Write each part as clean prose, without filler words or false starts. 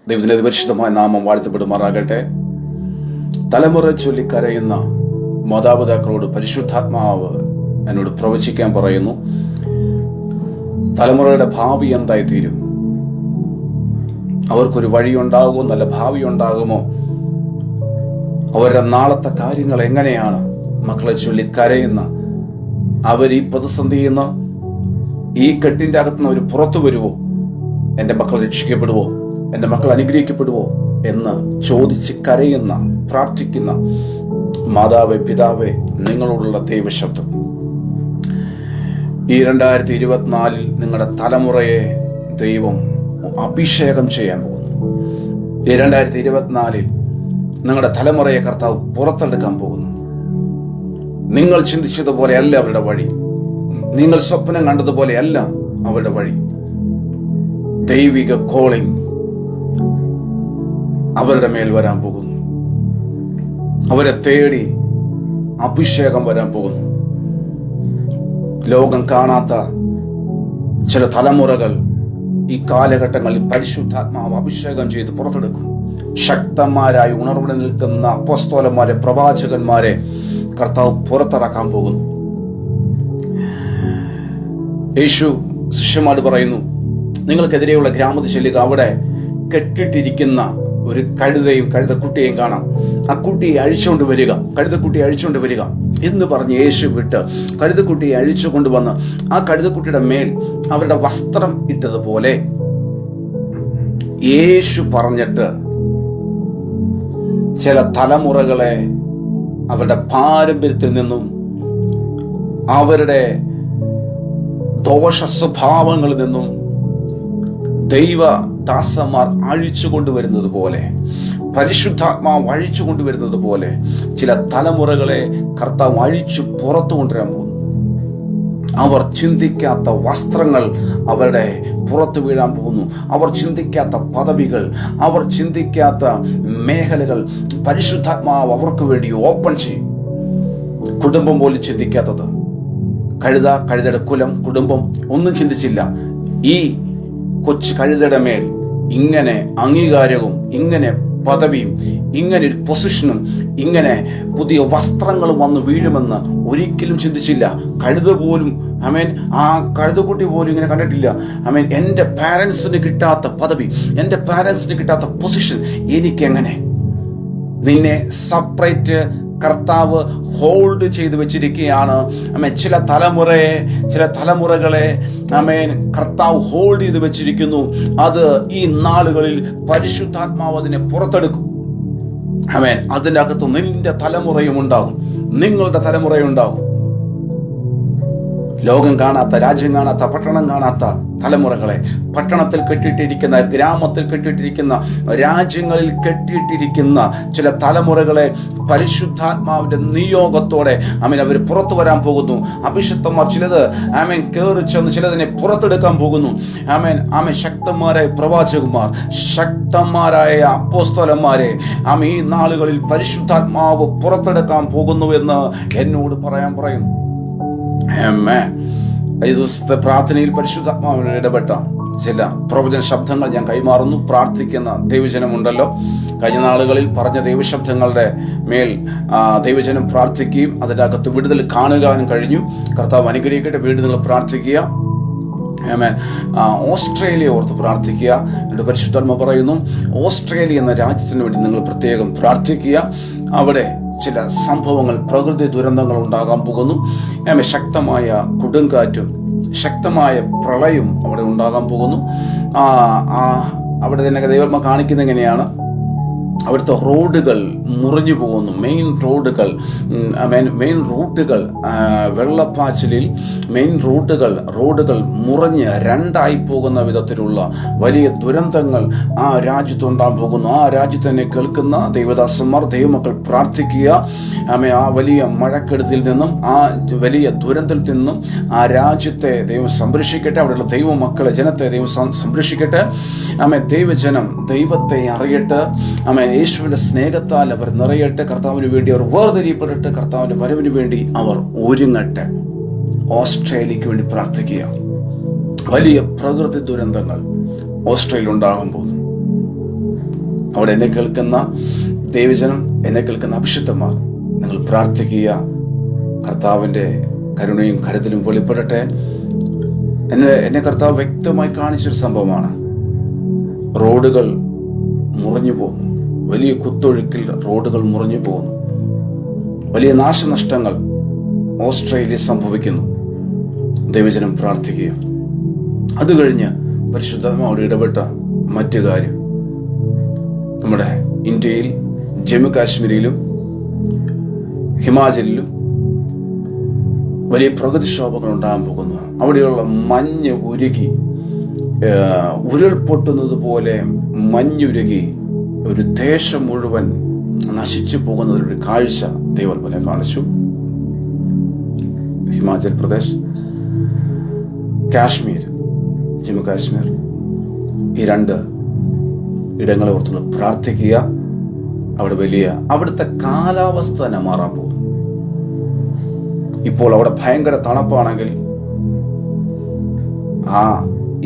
ദൈവത്തിന്റെ പരിശുദ്ധമായ നാമം വാഴ്ത്തപ്പെടുമാറാകട്ടെ. തലമുറ ചൊല്ലിക്കരയുന്ന മാതാപിതാക്കളോട് പരിശുദ്ധാത്മാവ് എന്നോട് പ്രവചിക്കാൻ പറയുന്നു. തലമുറയുടെ ഭാവി എന്തായി തീരും? അവർക്കൊരു വഴിയുണ്ടാകുമോ? നല്ല ഭാവി ഉണ്ടാകുമോ? അവരുടെ നാളത്തെ കാര്യങ്ങൾ എങ്ങനെയാണ്? മക്കളെ ചൊല്ലി കരയുന്ന അവർ ഈ പ്രതിസന്ധിയിൽ നിന്ന്, ഈ കെട്ടിന്റെ അകത്തുനിന്ന് അവർ പുറത്തു വരുവോ? എൻ്റെ മക്കൾ രക്ഷിക്കപ്പെടുവോ? എൻ്റെ മക്കൾ അനുഗ്രഹിക്കപ്പെടുവോ എന്ന് ചോദിച്ച് കരയുന്ന, പ്രാർത്ഥിക്കുന്ന മാതാവേ, പിതാവേ, നിങ്ങളോടുള്ള ദൈവശബ്ദം ഈ 2024 നിങ്ങളുടെ തലമുറയെ ദൈവം അഭിഷേകം ചെയ്യാൻ പോകുന്നു. ഈ 2024 നിങ്ങളുടെ തലമുറയെ കർത്താവ് പുറത്തെടുക്കാൻ പോകുന്നു. നിങ്ങൾ ചിന്തിച്ചതുപോലെയല്ല അവരുടെ വഴി, നിങ്ങൾ സ്വപ്നം കണ്ടതുപോലെയല്ല അവരുടെ വഴി. ദൈവിക കോളിംഗ് അവരുടെ മേൽ വരാൻ പോകുന്നു. അവരെ തേടി അഭിഷേകം വരാൻ പോകുന്നു. ലോകം കാണാത്ത ചില തലമുറകൾ ഈ കാലഘട്ടങ്ങളിൽ പരിശുദ്ധാത്മാവ് അഭിഷേകം ചെയ്ത് പുറത്തെടുക്കും. ശക്തന്മാരായി ഉണർവിടെ നിൽക്കുന്ന അപ്പോസ്തലന്മാരെ, പ്രവാചകന്മാരെ കർത്താവ് പുറത്തിറക്കാൻ പോകുന്നു. യേശു ശിഷ്യന്മാരോട് പറയുന്നു, നിങ്ങൾക്കെതിരെയുള്ള ഗ്രാമത്തിൽ ചെല്ലുക, അവിടെ കെട്ടിട്ടിരിക്കുന്ന ഒരു കഴുതയും കഴുതക്കുട്ടിയെയും കാണാം. ആ കുട്ടിയെ അഴിച്ചുകൊണ്ട് വരിക, കഴുതക്കുട്ടിയെ അഴിച്ചുകൊണ്ട് വരിക എന്ന് പറഞ്ഞ് യേശു വിട്ട് കഴുതക്കുട്ടിയെ അഴിച്ചു കൊണ്ടുവന്ന് ആ കഴുതക്കുട്ടിയുടെ മേൽ അവരുടെ വസ്ത്രം ഇട്ടതുപോലെ യേശു പറഞ്ഞിട്ട് ചില തലമുറകളെ അവരുടെ പാരമ്പര്യത്തിൽ നിന്നും, അവരുടെ ദോഷ സ്വഭാവങ്ങളിൽ നിന്നും ദൈവദാസന്മാർ അഴിച്ചു കൊണ്ടുവരുന്നത് പോലെ, പരിശുദ്ധാത്മാവ് അഴിച്ചു കൊണ്ടുവരുന്നത് പോലെ ചില തലമുറകളെ കർത്താവ് അഴിച്ചു പുറത്തു കൊണ്ടുവരാൻ പോകുന്നു. അവർ ചിന്തിക്കാത്ത വസ്ത്രങ്ങൾ അവരുടെ പുറത്തു വീഴാൻ പോകുന്നു. അവർ ചിന്തിക്കാത്ത പദവികൾ, അവർ ചിന്തിക്കാത്ത മേഖലകൾ പരിശുദ്ധാത്മാവ് അവർക്ക് വേണ്ടി ഓപ്പൺ ചെയ്യും. കുടുംബം പോലും ചിന്തിക്കാത്തത്, കഴുതയുടെ കുലം, കുടുംബം ഒന്നും ചിന്തിച്ചില്ല. ഈ കൊച്ചു കഴുതയുടെ മേൽ ഇങ്ങനെ അംഗീകാരവും, ഇങ്ങനെ പദവിയും, ഇങ്ങനെ ഒരു പൊസിഷനും, ഇങ്ങനെ പുതിയ വസ്ത്രങ്ങളും വന്ന് വീഴുമെന്ന് ഒരിക്കലും ചിന്തിച്ചില്ല. കഴുത പോലും, ആ കഴുതക്കുട്ടി പോലും ഇങ്ങനെ കണ്ടിട്ടില്ല. എൻ്റെ പാരൻസിന് കിട്ടാത്ത പദവി, എൻ്റെ പാരൻസിന് കിട്ടാത്ത പൊസിഷൻ എനിക്കെങ്ങനെ? നിന്നെ സെപ്പറേറ്റ് കർത്താവ് ഹോൾഡ് ചെയ്ത് വെച്ചിരിക്കുകയാണ്. ചില തലമുറകളെ കർത്താവ് ഹോൾഡ് ചെയ്ത് വെച്ചിരിക്കുന്നു. അത് ഈ നാളുകളിൽ പരിശുദ്ധാത്മാവ് അതിനെ പുറത്തെടുക്കും. അതിൻ്റെ അകത്ത് നിന്റെ തലമുറയും ഉണ്ടാകും, നിങ്ങളുടെ തലമുറയും ഉണ്ടാകും. ലോകം കാണാത്ത, രാജ്യം കാണാത്ത, പട്ടണം കാണാത്ത തലമുറകളെ, പട്ടണത്തിൽ കെട്ടിയിട്ടിരിക്കുന്ന, ഗ്രാമത്തിൽ കെട്ടിയിട്ടിരിക്കുന്ന, രാജ്യങ്ങളിൽ കെട്ടിയിട്ടിരിക്കുന്ന ചില തലമുറകളെ പരിശുദ്ധാത്മാവിന്റെ നിയോഗത്തോടെ അവർ പുറത്തു വരാൻ പോകുന്നു. അഭിഷിക്തന്മാർ ചിലത് കയറി ചെന്ന് ചിലതിനെ പുറത്തെടുക്കാൻ പോകുന്നു. ശക്തന്മാരായ പ്രവാചകന്മാർ, ശക്തന്മാരായ അപ്പോസ്തലന്മാരെ ഈ നാളുകളിൽ പരിശുദ്ധാത്മാവ് പുറത്തെടുക്കാൻ പോകുന്നു എന്ന് എന്നോട് പറയും. ഈ ദിവസത്തെ പ്രാർത്ഥനയിൽ പരിശുദ്ധാത്മാവിന് ഇടപെട്ട ചില പ്രവചന ശബ്ദങ്ങൾ ഞാൻ കൈമാറുന്നു. പ്രാർത്ഥിക്കുന്ന ദൈവജനമുണ്ടല്ലോ, കഴിഞ്ഞ നാളുകളിൽ പറഞ്ഞ ദൈവശബ്ദങ്ങളുടെ മേൽ ദൈവജനം പ്രാർത്ഥിക്കുകയും അതിൻ്റെ അകത്ത് വിടുതൽ കാണുവാനും കഴിഞ്ഞു. കർത്താവ് അനുഗ്രഹിക്കട്ടെ. വീണ്ടും നിങ്ങൾ പ്രാർത്ഥിക്കുക. ഓസ്ട്രേലിയ ഓർത്ത് പ്രാർത്ഥിക്കുക. എൻ്റെ പരിശുദ്ധാത്മ പറയുന്നു, ഓസ്ട്രേലിയ എന്ന രാജ്യത്തിന് വേണ്ടി നിങ്ങൾ പ്രത്യേകം പ്രാർത്ഥിക്കുക. അവിടെ ചില സംഭവങ്ങൾ, പ്രകൃതി ദുരന്തങ്ങൾ ഉണ്ടാകാൻ പോകുന്നു. ശക്തമായ കൊടുങ്കാറ്റും ശക്തമായ പ്രളയം അവിടെ ഉണ്ടാകാൻ പോകുന്നു. അവിടെ തന്നെ ദൈവം കാണിക്കുന്നത് എങ്ങനെയാണ്? അവിടുത്തെ റോഡുകൾ മുറിഞ്ഞു പോകുന്നു. മെയിൻ റൂട്ടുകൾ വെള്ളപ്പാച്ചിലിൽ മെയിൻ റോഡുകൾ മുറിഞ്ഞ് രണ്ടായി പോകുന്ന വിധത്തിലുള്ള വലിയ ദുരന്തങ്ങൾ ആ രാജ്യത്തുണ്ടാകാൻ പോകുന്നു. ആ രാജ്യത്ത് തന്നെ കേൾക്കുന്ന ദൈവദാസന്മാർ, ദൈവമക്കൾ പ്രാർത്ഥിക്കുക. ആ വലിയ മഴക്കെടുതിയിൽ നിന്നും, ആ വലിയ ദുരന്തത്തിൽ നിന്നും ആ രാജ്യത്തെ ദൈവം സംരക്ഷിക്കട്ടെ. അവിടെയുള്ള ദൈവമക്കളെ, ജനത്തെ ദൈവം സംരക്ഷിക്കട്ടെ. ദൈവജനം ദൈവത്തെ അറിയട്ടെ. യേശുവിന്റെ സ്നേഹത്താൽ അവർ നിറയട്ടെ. കർത്താവിന് വേണ്ടി അവർ വേർതിരിയപ്പെടട്ടെ. കർത്താവിന്റെ വരവിന് വേണ്ടി അവർ ഒരുങ്ങട്ടെ. ഓസ്ട്രേലിയക്ക് വേണ്ടി പ്രാർത്ഥിക്കുക. വലിയ പ്രകൃതി ദുരന്തങ്ങൾ ഓസ്ട്രേലിയ ഉണ്ടാകാൻ പോകുന്നു. അവിടെ എന്നെ കേൾക്കുന്ന ദൈവജനം, എന്നെ കേൾക്കുന്ന അഭിഷിക്തന്മാർ, നിങ്ങൾ പ്രാർത്ഥിക്കുക. കർത്താവിൻ്റെ കരുണയും കരുതലും വെളിപ്പെടട്ടെ. എന്നെ കർത്താവ് വ്യക്തമായി കാണിച്ചൊരു സംഭവമാണ്. റോഡുകൾ മുറിഞ്ഞു പോകുന്നു. വലിയ കുത്തൊഴുക്കിൽ റോഡുകൾ മുറിഞ്ഞു പോകുന്നു. വലിയ നാശനഷ്ടങ്ങൾ ഓസ്ട്രേലിയ സംഭവിക്കുന്നു. ദൈവജനം പ്രാർത്ഥിക്കുക. അത് കഴിഞ്ഞ് പരിശുദ്ധാത്മാവോട് ഇടപെട്ട മറ്റു കാര്യം, നമ്മുടെ ഇന്ത്യയിൽ ജമ്മു കാശ്മീരിലും ഹിമാചലിലും വലിയ പ്രകൃതിക്ഷോഭങ്ങൾ ഉണ്ടാകാൻ പോകുന്നു. അവിടെയുള്ള മഞ്ഞ് ഉരുകി, ഉരുൾപൊട്ടുന്നത് പോലെ മഞ്ഞുരുകി ഒരു ദേശം മുഴുവൻ നശിച്ചു പോകുന്നതിലൊരു കാഴ്ച ദൈവം കാണിച്ചു. ഹിമാചൽ പ്രദേശ്, കാശ്മീർ, ജമ്മു കാശ്മീർ, ഈ 2 ഇടങ്ങളെ ഓർത്ത് പ്രാർത്ഥിക്കുക. അവിടുത്തെ കാലാവസ്ഥ തന്നെ മാറാൻ പോകും. ഇപ്പോൾ അവിടെ ഭയങ്കര തണുപ്പാണെങ്കിൽ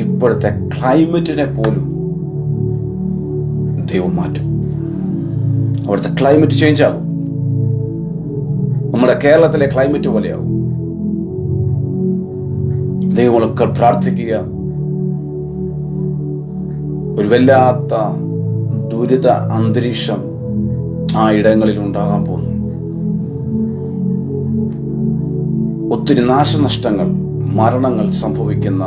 ഇപ്പോഴത്തെ ക്ലൈമറ്റിനെ പോലും ദൈവം മാറ്റും. അവിടുത്തെ ക്ലൈമറ്റ് ചേഞ്ച് ആകും. നമ്മുടെ കേരളത്തിലെ ക്ലൈമറ്റ് പോലെയാകും. ദൈവമൊക്കെ പ്രാർത്ഥിക്കുക. ഒരു വല്ലാത്ത ദുരിത അന്തരീക്ഷം ആ ഇടങ്ങളിൽ ഉണ്ടാകാൻ പോകുന്നു. ഒത്തിരി നാശനഷ്ടങ്ങൾ, മരണങ്ങൾ സംഭവിക്കുന്ന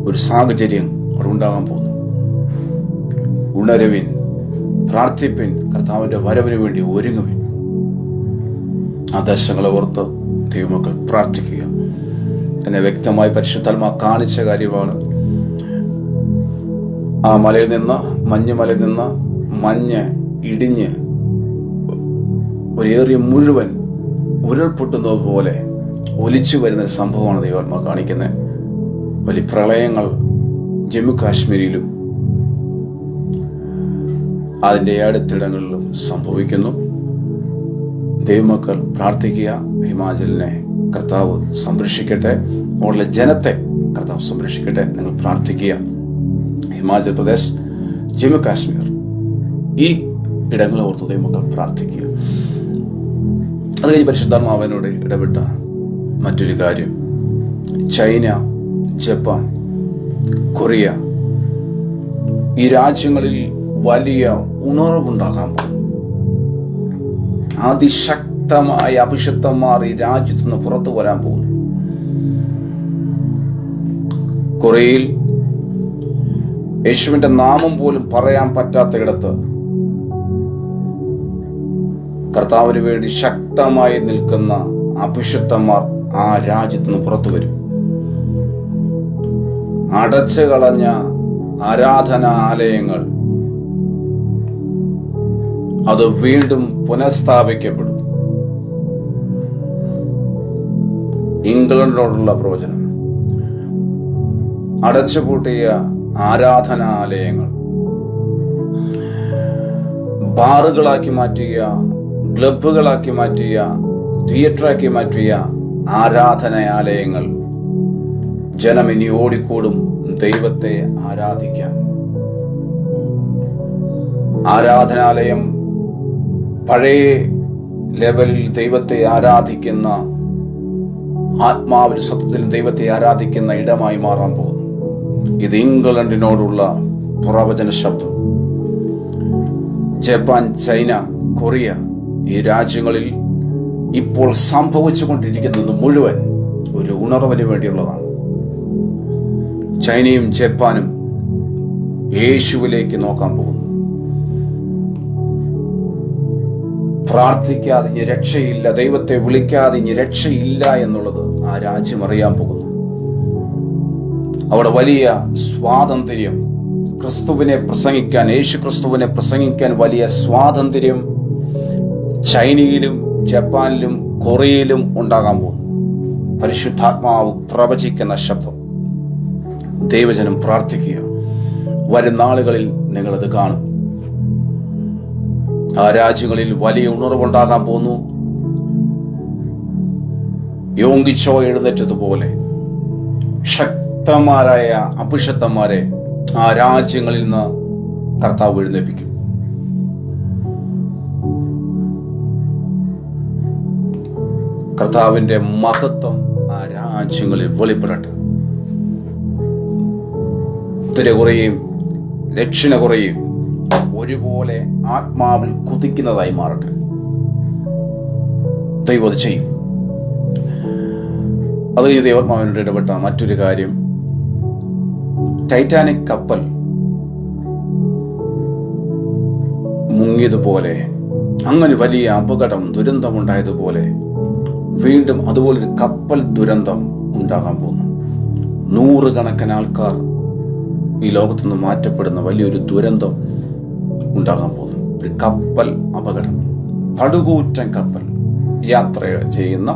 ഒരു സാഹചര്യം അവിടെ ഉണ്ടാകാൻ പോകുന്നു. ഉണരുവിൻ, പ്രാർത്ഥിപ്പിൻ, കർത്താവിന്റെ വരവിന് വേണ്ടി ഒരുങ്ങുവിൻ. ആ ദശകളെ ഓർത്ത് ദൈവമക്കൾ പ്രാർത്ഥിക്കുക. എന്നെ വ്യക്തമായി പരിശുദ്ധാത്മാ കാണിച്ച കാര്യമാണ്. ആ മലയിൽ നിന്ന്, മഞ്ഞുമലയിൽ നിന്ന് മഞ്ഞ് ഇടിഞ്ഞ് ഒരു ഏറിയ മുഴുവൻ ഉരുൾപൊട്ടുന്നത് പോലെ ഒലിച്ചു വരുന്ന സംഭവമാണ് ദൈവാത്മാ കാണിക്കുന്നത്. വലിയ പ്രളയങ്ങൾ ജമ്മു കാശ്മീരിലും അതിൻ്റെ അടുത്തിടങ്ങളിലും സംഭവിക്കുന്നു. ദൈവമക്കൾ പ്രാർത്ഥിക്കുക. ഹിമാചലിനെ കർത്താവ് സംരക്ഷിക്കട്ടെ. അവിടെയുള്ള ജനത്തെ കർത്താവ് സംരക്ഷിക്കട്ടെ. നിങ്ങൾ പ്രാർത്ഥിക്കുക. ഹിമാചൽ പ്രദേശ്, ജമ്മു കാശ്മീർ, ഈ ഇടങ്ങളെ ഓർത്ത് ദൈവമക്കൾ പ്രാർത്ഥിക്കുക. അത് കഴിഞ്ഞ് പരിശുദ്ധാത്മാവിനോട് ഇടപെട്ട മറ്റൊരു കാര്യം, ചൈന, ജപ്പാൻ, കൊറിയ, ഈ രാജ്യങ്ങളിൽ വലിയ ഉണർവുണ്ടാകാൻ പോകും. അതിശക്തമായ അഭിഷിക്തന്മാർ ഈ രാജ്യത്ത് നിന്ന് പുറത്തു വരാൻ പോകുന്നു. കൊറിയയിൽ യേശുവിന്റെ നാമം പോലും പറയാൻ പറ്റാത്ത ഇടത്ത് കർത്താവിന് വേണ്ടി ശക്തമായി നിൽക്കുന്ന അഭിഷിക്തന്മാർ ആ രാജ്യത്ത് നിന്ന് പുറത്തു വരും. അടച്ചു കളഞ്ഞ ആരാധനാലയങ്ങൾ അത് വീണ്ടും പുനഃസ്ഥാപിക്കപ്പെടും. ഇംഗ്ലണ്ടിനോടുള്ള പ്രവചനം, അടച്ചുപൂട്ടിയ ആരാധനാലയങ്ങൾ ബാറുകളാക്കി മാറ്റിയ, ക്ലബുകളാക്കി മാറ്റിയ, തിയേറ്ററാക്കി മാറ്റിയ ആരാധനാലയങ്ങൾ ജനം ഇനി ഓടിക്കൂടും ദൈവത്തെ ആരാധിക്കാൻ. ആരാധനാലയം പഴയ ലെവലിൽ ദൈവത്തെ ആരാധിക്കുന്ന, ആത്മാവിൽ സത്യത്തിൽ ദൈവത്തെ ആരാധിക്കുന്ന ഇടമായി മാറാൻ പോകുന്നു. ഇത് ഇംഗ്ലണ്ടിനോടുള്ള പ്രവചന ശബ്ദം. ജപ്പാൻ, ചൈന, കൊറിയ, ഈ രാജ്യങ്ങളിൽ ഇപ്പോൾ സംഭവിച്ചുകൊണ്ടിരിക്കുന്നത് മുഴുവൻ ഒരു ഉണർവിന് വേണ്ടിയുള്ളതാണ്. ചൈനയും ജപ്പാനും യേശുവിലേക്ക് നോക്കാൻ പോകുന്നു. പ്രാർത്ഥിക്കാതെ ഇനി രക്ഷയില്ല, ദൈവത്തെ വിളിക്കാതെ ഇനി രക്ഷയില്ല എന്നുള്ളത് ആ രാജ്യം അറിയാൻ പോകുന്നു. അവിടെ വലിയ സ്വാതന്ത്ര്യം, ക്രിസ്തുവിനെ പ്രസംഗിക്കാൻ, യേശു ക്രിസ്തുവിനെ പ്രസംഗിക്കാൻ വലിയ സ്വാതന്ത്ര്യം ചൈനയിലും ജപ്പാനിലും കൊറിയയിലും ഉണ്ടാകാൻ പോകുന്നു. പരിശുദ്ധാത്മാവ് പ്രവചിക്കുന്ന ശബ്ദം. ദൈവജനം പ്രാർത്ഥിക്കുക. വരും നാളുകളിൽ നിങ്ങളത് കാണും. ആ രാജ്യങ്ങളിൽ വലിയ ഉണർവുണ്ടാകാൻ പോകുന്നു. യോങ്കിച്ചോ എഴുന്നേറ്റതുപോലെ ശക്തന്മാരായ അഭിഷക്തന്മാരെ ആ രാജ്യങ്ങളിൽ നിന്ന് കർത്താവ് എഴുന്നേൽപ്പിക്കും. കർത്താവിന്റെ മഹത്വം ആ രാജ്യങ്ങളിൽ വെളിപ്പെടട്ടെ. ഉത്തര കുറയും ദക്ഷിണ കുറയും ഒരുപോലെ ആത്മാവിൽ കുതിക്കുന്നതായി മാറട്ടെ. ദൈവം അത് ചെയ്യും. അത് ഈ ദൈവാത്മാവിനോട് ഇടപെട്ട മറ്റൊരു കാര്യം, ടൈറ്റാനിക് കപ്പൽ മുങ്ങിയതുപോലെ, അങ്ങനെ വലിയ അപകടം ദുരന്തമുണ്ടായതുപോലെ വീണ്ടും അതുപോലൊരു കപ്പൽ ദുരന്തം ഉണ്ടാകാൻ പോകുന്നു. 100 കണക്കിന് ആൾക്കാർ ഈ ലോകത്തുനിന്ന് മാറ്റപ്പെടുന്ന വലിയൊരു ദുരന്തം ഉണ്ടാകാൻ പോകുന്നു. ഒരു കപ്പൽ അപകടം, പടുകൂറ്റൻ കപ്പൽ, യാത്ര ചെയ്യുന്ന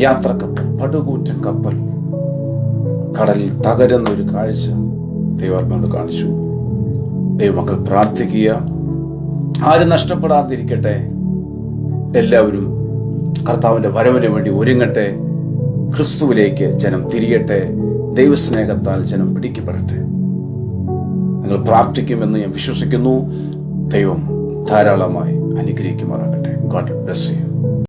യാത്രക്കപ്പൽ, പടുകൂറ്റൻ കപ്പൽ കടലിൽ തകരുന്ന ഒരു കാഴ്ച ദൈവാത്മാവ് കാണിച്ചു. ദൈവമക്കൾ പ്രാർത്ഥിക്കുക, ആരും നഷ്ടപ്പെടാതിരിക്കട്ടെ. എല്ലാവരും കർത്താവിന്റെ വരവിന് വേണ്ടി ഒരുങ്ങട്ടെ. ക്രിസ്തുവിലേക്ക് ജനം തിരിയട്ടെ. ദൈവസ്നേഹത്താൽ ജനം പിടിക്കപ്പെടട്ടെ. നിങ്ങൾ പ്രാർത്ഥിക്കുമെന്ന് ഞാൻ വിശ്വസിക്കുന്നു. ദൈവം ധാരാളമായി അനുഗ്രഹിക്കുമാറാകട്ടെ. God bless you.